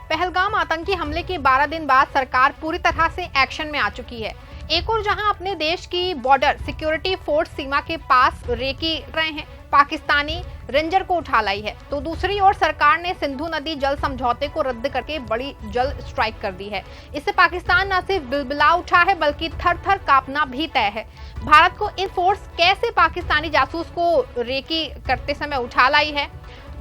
पहलगाम आतंकी हमले के 12 दिन बाद सरकार पूरी तरह से एक्शन में आ चुकी है। एक और जहां अपने देश की बॉर्डर सिक्योरिटी फोर्स सीमा के पास रेकी रहे हैं, पाकिस्तानी रेंजर को उठा लाई है, तो दूसरी ओर सरकार ने सिंधु नदी जल समझौते को रद्द करके बड़ी जल स्ट्राइक कर दी है। इससे पाकिस्तान न सिर्फ बिलबिला उठा है बल्कि थर थर कांपना भी तय है। भारत को इन फोर्स कैसे पाकिस्तानी जासूस को रेकी करते समय उठा लाई है,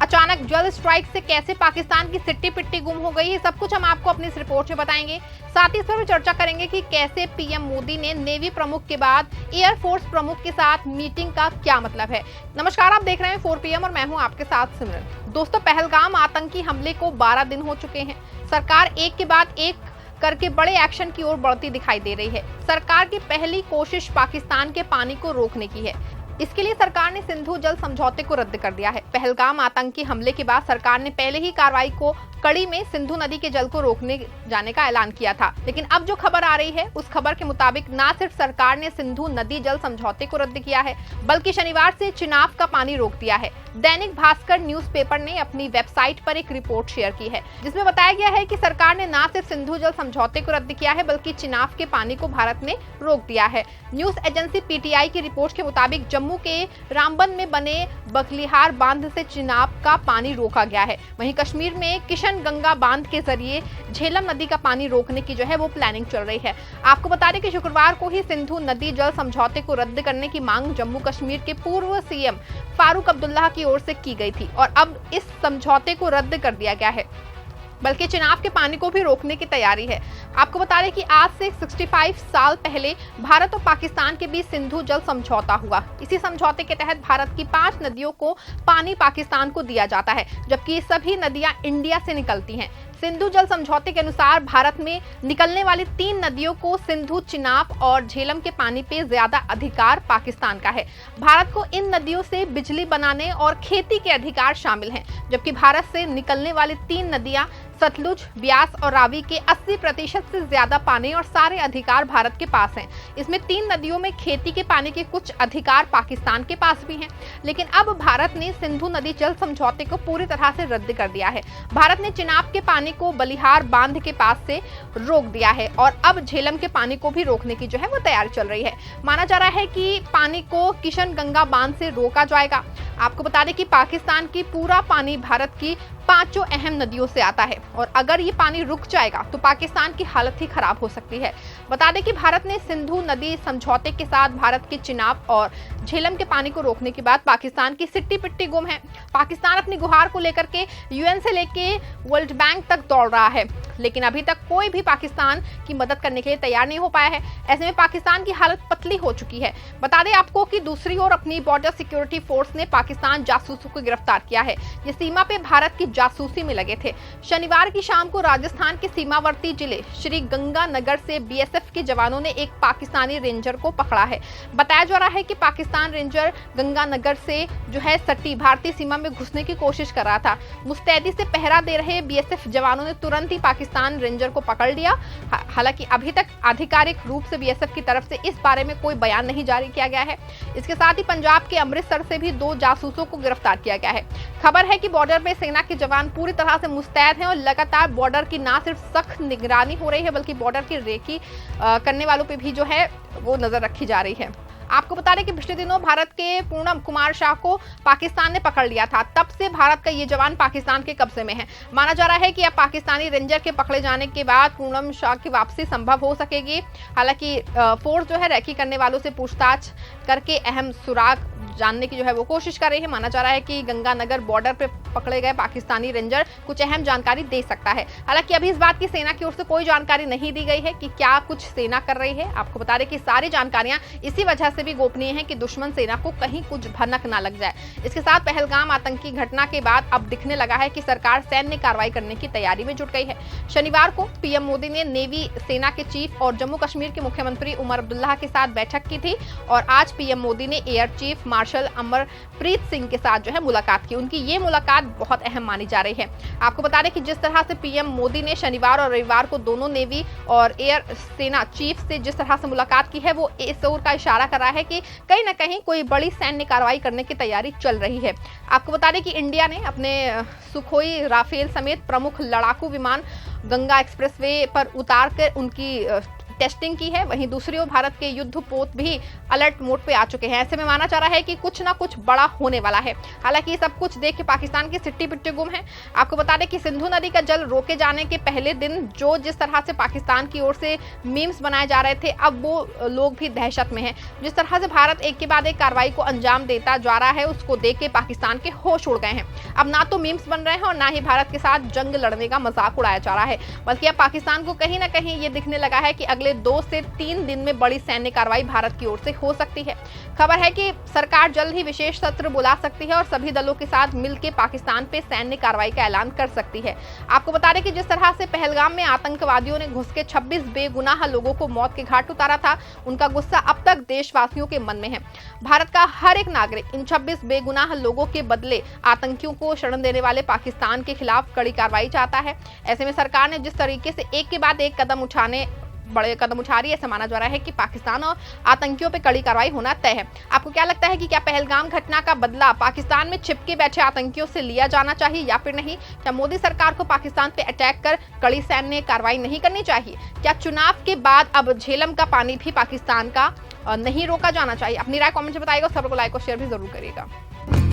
अचानक जल स्ट्राइक से कैसे पाकिस्तान की सिट्टी पिट्टी गुम हो गई है, सब कुछ हम आपको अपनी इस रिपोर्ट में बताएंगे। साथ ही इस पर भी चर्चा करेंगे कि कैसे पीएम मोदी ने नेवी प्रमुख के बाद एयरफोर्स प्रमुख के साथ मीटिंग का क्या मतलब है। नमस्कार, आप देख रहे हैं 4 PM और मैं हूं आपके साथ सिमरन। दोस्तों, पहलगाम आतंकी हमले को 12 दिन हो चुके हैं। सरकार एक के बाद एक करके बड़े एक्शन की ओर बढ़ती दिखाई दे रही है। सरकार की पहली कोशिश पाकिस्तान के पानी को रोकने की है। इसके लिए सरकार ने सिंधु जल समझौते को रद्द कर दिया है। पहलगाम आतंकी हमले के बाद सरकार ने पहले ही कार्रवाई को कड़ी में सिंधु नदी के जल को रोकने जाने का ऐलान किया था, लेकिन अब जो खबर आ रही है उस खबर के मुताबिक न सिर्फ सरकार ने सिंधु नदी जल समझौते को रद्द किया है बल्कि शनिवार से चिनाब का पानी रोक दिया है। दैनिक भास्कर न्यूज़पेपर ने अपनी वेबसाइट पर एक रिपोर्ट शेयर की है जिसमें बताया गया है कि सरकार ने न सिर्फ सिंधु जल समझौते को रद्द किया है बल्कि चिनाब के पानी को भारत ने रोक दिया है। न्यूज एजेंसी PTI की रिपोर्ट के मुताबिक जम्मू के रामबन में बने बखलिहार बांध से चिनाब का पानी रोका गया है। वहीं कश्मीर में किशन गंगा बांध के जरिए झेलम नदी का पानी रोकने की जो है वो प्लानिंग चल रही है। आपको बता दें कि शुक्रवार को ही सिंधु नदी जल समझौते को रद्द करने की मांग जम्मू कश्मीर के पूर्व CM फारूक अब्दुल्ला की ओर से की गई थी और अब इस समझौते को रद्द कर दिया गया है, बल्कि चिनाब के पानी को भी रोकने की तैयारी है। आपको बता दें कि आज से 65 साल पहले भारत और पाकिस्तान के बीच सिंधु जल समझौता हुआ। इसी समझौते के तहत भारत की 5 नदियों को पानी पाकिस्तान को दिया जाता है, जबकि सभी नदियां इंडिया से निकलती हैं। सिंधु जल समझौते के अनुसार भारत में निकलने वाली 3 नदियों को सिंधु, चिनाब और झेलम के पानी पे ज्यादा अधिकार पाकिस्तान का है। भारत को इन नदियों से बिजली बनाने और खेती के अधिकार शामिल हैं, जबकि भारत से निकलने वाली 3 नदियां सतलुज, ब्यास और रावी के 80% से ज्यादा पानी और सारे अधिकार भारत के पास हैं। इसमें 3 नदियों में खेती के पानी के कुछ अधिकार पाकिस्तान के पास भी हैं, लेकिन अब भारत ने सिंधु नदी जल समझौते को पूरी तरह से रद्द कर दिया है। भारत ने चिनाब के पानी को बलिहार बांध के पास से रोक दिया है और अब झेलम के पानी को भी रोकने की जो है वो तैयारी चल रही है। माना जा रहा है कि पानी को किशन गंगा बांध से रोका जाएगा। आपको बता दें कि पाकिस्तान की पूरा पानी भारत की 5 अहम नदियों से आता है और अगर ये पानी रुक जाएगा तो पाकिस्तान की हालत ही खराब हो सकती है। बता दें कि भारत ने सिंधु नदी समझौते के साथ भारत के चिनाब और झेलम के पानी को रोकने के बाद पाकिस्तान की सिट्टी पिट्टी गुम है। पाकिस्तान अपनी गुहार को लेकर के UN से लेके वर्ल्ड बैंक तक दौड़ रहा है, लेकिन अभी तक कोई भी पाकिस्तान की मदद करने के लिए तैयार नहीं हो पाया है। ऐसे में पाकिस्तान की हालत पतली हो चुकी है। बता दें आपको कि दूसरी ओर अपनी बॉर्डर सिक्योरिटी फोर्स ने पाकिस्तान जासूसों को गिरफ्तार किया है। ये सीमा पे भारत की जासूसी में लगे थे। शनिवार की शाम को राजस्थान के सीमावर्ती जिले श्री गंगानगर से BSF के जवानों ने एक पाकिस्तानी रेंजर को पकड़ा है। बताया जा रहा है कि पाकिस्तान रेंजर गंगानगर से जो है सटी भारतीय सीमा में घुसने की कोशिश कर रहा था। मुस्तैदी से पहरा दे रहे BSF जवानों ने तुरंत ही पाकिस्तान रेंजर को पकड़ लिया। हालांकि अभी तक आधिकारिक रूप से BSF की तरफ से इस बारे में कोई बयान नहीं जारी किया गया है। इसके साथ ही पंजाब के अमृतसर से भी 2 जासूसों को गिरफ्तार किया गया है। खबर है कि बॉर्डर पे सेना के जवान पूरी तरह से मुस्तैद हैं और लगातार बॉर्डर की न सिर्फ सख्त निगरानी हो रही है बल्कि बॉर्डर की रेकी करने वालों पे भी जो है वो नजर रखी जा रही है। आपको बता दें कि पिछले दिनों भारत के पूनम कुमार शाह को पाकिस्तान ने पकड़ लिया था। तब से भारत का ये जवान पाकिस्तान के कब्जे में है। माना जा रहा है कि अब पाकिस्तानी रेंजर के पकड़े जाने के बाद पूनम शाह की वापसी संभव हो सकेगी। हालांकि फोर्स जो है रेकी करने वालों से पूछताछ करके अहम सुराग जानने की जो है वो कोशिश कर रही है। माना जा रहा है कि गंगानगर बॉर्डर पे पकड़े गए पाकिस्तानी रेंजर कुछ अहम जानकारी दे सकता है। हालांकि अभी इस बात की सेना की ओर से कोई जानकारी नहीं दी गई है कि क्या कुछ सेना कर रही है। आपको बता दें कि सारी जानकारियां इसी वजह से भी गोपनीय है कि दुश्मन सेना को कहीं कुछ भनक ना लग जाए। इसके साथ पहलगाम आतंकी घटना के बाद अब दिखने लगा है कि सरकार सैन्य कार्रवाई करने की तैयारी में जुट गई है। शनिवार को PM मोदी ने नेवी, सेना के चीफ और जम्मू कश्मीर के मुख्यमंत्री उमर अब्दुल्ला के साथ बैठक की थी और आज PM मोदी ने air chief marshal Amarpreet Singh के साथ जो है मुलाकात की। उनकी ये मुलाकात बहुत अहम मानी जा रही है। आपको बता दें कि जिस तरह से पीएम मोदी ने शनिवार और रविवार को दोनों नेवी और एयर सेना चीफ से जिस तरह से मुलाकात की है, वो इस ओर का इशारा कर रहा है कि कहीं ना कहीं कोई बड़ी सैन्य कार्रवाई करने की तैयारी चल रही है। आपको बता दें कि इंडिया ने अपने सुखोई, राफेल समेत प्रमुख लड़ाकू विमान गंगा एक्सप्रेसवे पर उतार कर उनकी टेस्टिंग की है। वहीं दूसरी ओर भारत के युद्धपोत भी अलर्ट मोड पे आ चुके हैं। ऐसे में माना जा रहा है कि कुछ ना कुछ बड़ा होने वाला है। हालांकि ये सब कुछ देख के पाकिस्तान की सिट्टी पिट्टी गुम है। आपको बता दें कि सिंधु नदी का जल रोके जाने के पहले दिन जिस तरह से पाकिस्तान की ओर से मीम्स बनाए जा रहे थे, अब वो लोग भी दहशत में हैं। जिस तरह से भारत एक के बाद एक कार्रवाई को अंजाम देता जा रहा है, उसको देख के पाकिस्तान के होश उड़ गए हैं। अब ना तो मीम्स बन रहे हैं और ना ही भारत के साथ जंग लड़ने का मजाक उड़ाया जा रहा है, बल्कि अब पाकिस्तान को कहीं ना कहीं ये दिखने लगा है कि अगले 2 से 3 दिन में बड़ी सैन्य कार्रवाई भारत की ओर से हो सकती है। खबर है कि सरकार जल्द ही विशेष सत्र बुला सकती है और सभी दलों के साथ मिलकर पाकिस्तान पे सैन्य कार्रवाई का ऐलान कर सकती है। आपको बता दें कि जिस तरह से पहलगाम में आतंकवादियों ने घुस के 26 बेगुनाह लोगों को मौत के घाट उतारा था, उनका गुस्सा अब तक देशवासियों के मन में है। भारत का हर एक नागरिक इन 26 बेगुनाह लोगों के बदले आतंकियों को शरण देने वाले पाकिस्तान के खिलाफ कड़ी कार्रवाई चाहता है। ऐसे में सरकार ने जिस तरीके से एक के बाद एक बड़े कदम उठा रही है, ऐसा माना जा रहा है कि पाकिस्तान और आतंकियों पे कड़ी कार्रवाई होना तय है। आपको क्या लगता है कि क्या पहलगाम घटना का बदला पाकिस्तान में छिपके बैठे आतंकियों से लिया जाना चाहिए या फिर नहीं? क्या मोदी सरकार को पाकिस्तान पे अटैक कर कड़ी सैन्य कार्रवाई नहीं करनी चाहिए? क्या चुनाव के बाद अब झेलम का पानी भी पाकिस्तान का नहीं रोका जाना चाहिए? अपनी राय कमेंट में बताइएगा। खबर को लाइक और शेयर भी जरूर करिएगा।